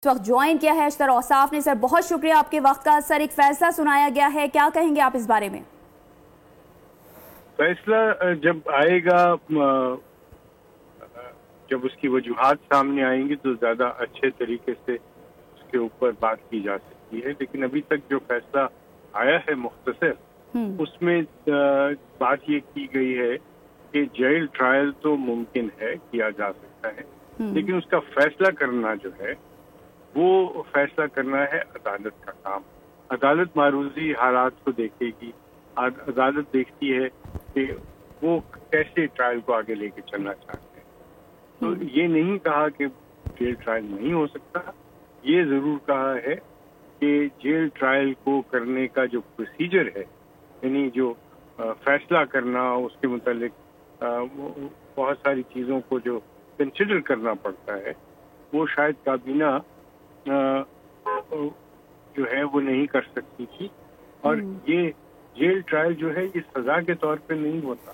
اس وقت جوائن کیا ہے اشتر اوصاف نے. سر بہت شکریہ آپ کے وقت کا. سر ایک فیصلہ سنایا گیا ہے, کیا کہیں گے آپ اس بارے میں؟ فیصلہ جب آئے گا, جب اس کی وجوہات سامنے آئیں گی تو زیادہ اچھے طریقے سے اس کے اوپر بات کی جا سکتی ہے. لیکن ابھی تک جو فیصلہ آیا ہے مختصر, اس میں بات یہ کی گئی ہے کہ جیل ٹرائل تو ممکن ہے, کیا جا سکتا ہے, لیکن اس کا فیصلہ کرنا جو ہے وہ فیصلہ کرنا ہے عدالت کا کام. عدالت معروضی حالات کو دیکھے گی, عدالت دیکھتی ہے کہ وہ کیسے ٹرائل کو آگے لے کے چلنا چاہتے ہیں. تو یہ نہیں کہا کہ جیل ٹرائل نہیں ہو سکتا, یہ ضرور کہا ہے کہ جیل ٹرائل کو کرنے کا جو پروسیجر ہے, یعنی جو فیصلہ کرنا, اس کے متعلق بہت ساری چیزوں کو جو کنسیڈر کرنا پڑتا ہے, وہ شاید کابینہ جو ہے وہ نہیں کر سکتی تھی. اور یہ جیل ٹرائل جو ہے یہ سزا کے طور پہ نہیں ہوتا.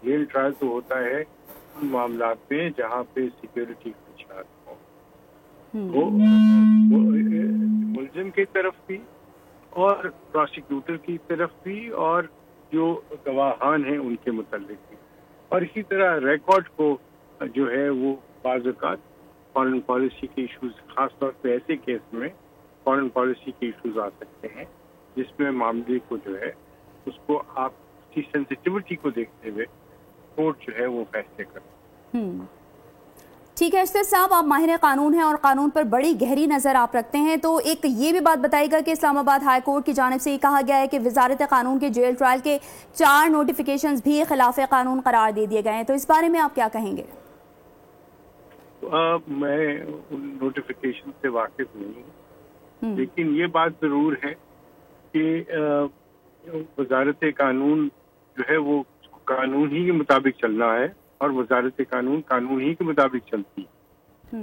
جیل ٹرائل تو ہوتا ہے ان معاملات پہ جہاں پہ سیکیورٹی خدشات ہوں, وہ ملزم کی طرف بھی اور پروسیکیوٹر کی طرف بھی اور جو گواہان ہیں ان کے متعلق بھی. اور اسی طرح ریکارڈ کو جو ہے وہ بعض اوقات فارن پالیسی کے ایشوز, خاص طور پہ ایسے کیس میں فارن پالیسی کے ایشوز آ سکتے ہیں جس میں معاملے کو جو ہے اس کو آپ کی سینسٹیوٹی کو دیکھتے ہوئے کورٹ جو ہے وہ فیصلے کریں. ٹھیک ہے اشتر صاحب, آپ ماہر قانون ہیں اور قانون پر بڑی گہری نظر آپ رکھتے ہیں, تو ایک یہ بھی بات بتائیے گا کہ اسلام آباد ہائی کورٹ کی جانب سے یہ کہا گیا ہے کہ وزارت قانون کے جیل ٹرائل کے 4 نوٹیفیکیشنز بھی خلاف قانون قرار دے دیے گئے ہیں, تو اس بارے میں آپ کیا کہیں گے؟ میں ان نوٹیفیکیشن سے واقف نہیں ہوں, لیکن یہ بات ضرور ہے کہ وزارت قانون جو ہے وہ قانون ہی کے مطابق چلنا ہے, اور وزارت قانون قانون ہی کے مطابق چلتی ہے.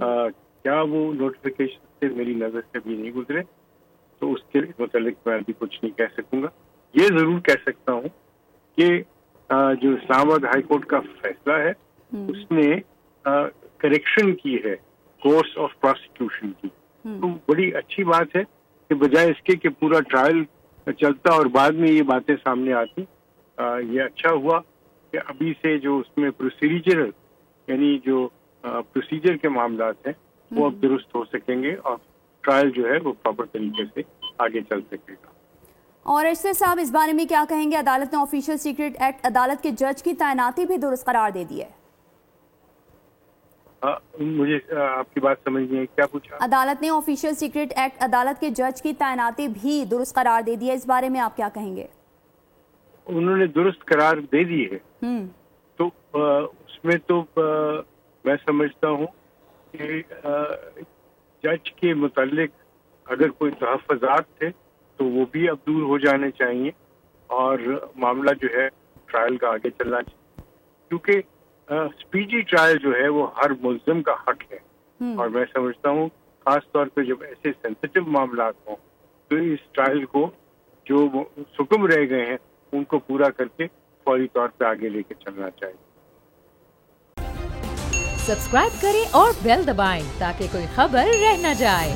کیا وہ نوٹیفیکیشن سے میری نظر سے بھی نہیں گزرے تو اس کے متعلق میں ابھی کچھ نہیں کہہ سکوں گا. یہ ضرور کہہ سکتا ہوں کہ جو اسلام آباد ہائی کورٹ کا فیصلہ ہے اس نے کریکشن کی ہے کورس آف پروسیکیوشن کی, تو بڑی اچھی بات ہے کہ بجائے اس کے کہ پورا ٹرائل چلتا اور بعد میں یہ باتیں سامنے آتی, یہ اچھا ہوا کہ ابھی سے جو اس میں پروسیجرل یعنی جو پروسیجر کے معاملات ہیں وہ اب درست ہو سکیں گے اور ٹرائل جو ہے وہ پراپر طریقے سے آگے چل سکے گا. اور اشتر صاحب اس بارے میں کیا کہیں گے؟ عدالت نے آفیشیل سیکرٹ ایکٹ عدالت کے جج کی تعیناتی بھی درست قرار دے دی ہے. مجھے آپ کی بات سمجھ نہیں آئی, کیا پوچھا؟ عدالت نے آفیشیل سیکرٹ ایکٹ عدالت کے جج کی تعیناتی بھی درست قرار دے دی ہے, اس بارے میں آپ کیا کہیں گے؟ انہوں نے درست قرار دے دی ہے, تو اس میں تو میں سمجھتا ہوں کہ جج کے متعلق اگر کوئی تحفظات تھے تو وہ بھی اب دور ہو جانے چاہیے اور معاملہ جو ہے ٹرائل کا آگے چلنا چاہیے, کیونکہ اسپیڈی ٹرائل جو ہے وہ ہر ملزم کا حق ہے. اور میں سمجھتا ہوں خاص طور پہ جب ایسے سینسیٹیو معاملات ہوں تو اس ٹرائل کو جو حکم رہ گئے ہیں ان کو پورا کر کے فوری طور پہ آگے لے کے چلنا چاہیے. سبسکرائب کریں اور بیل دبائیں تاکہ کوئی خبر رہ نہ جائے.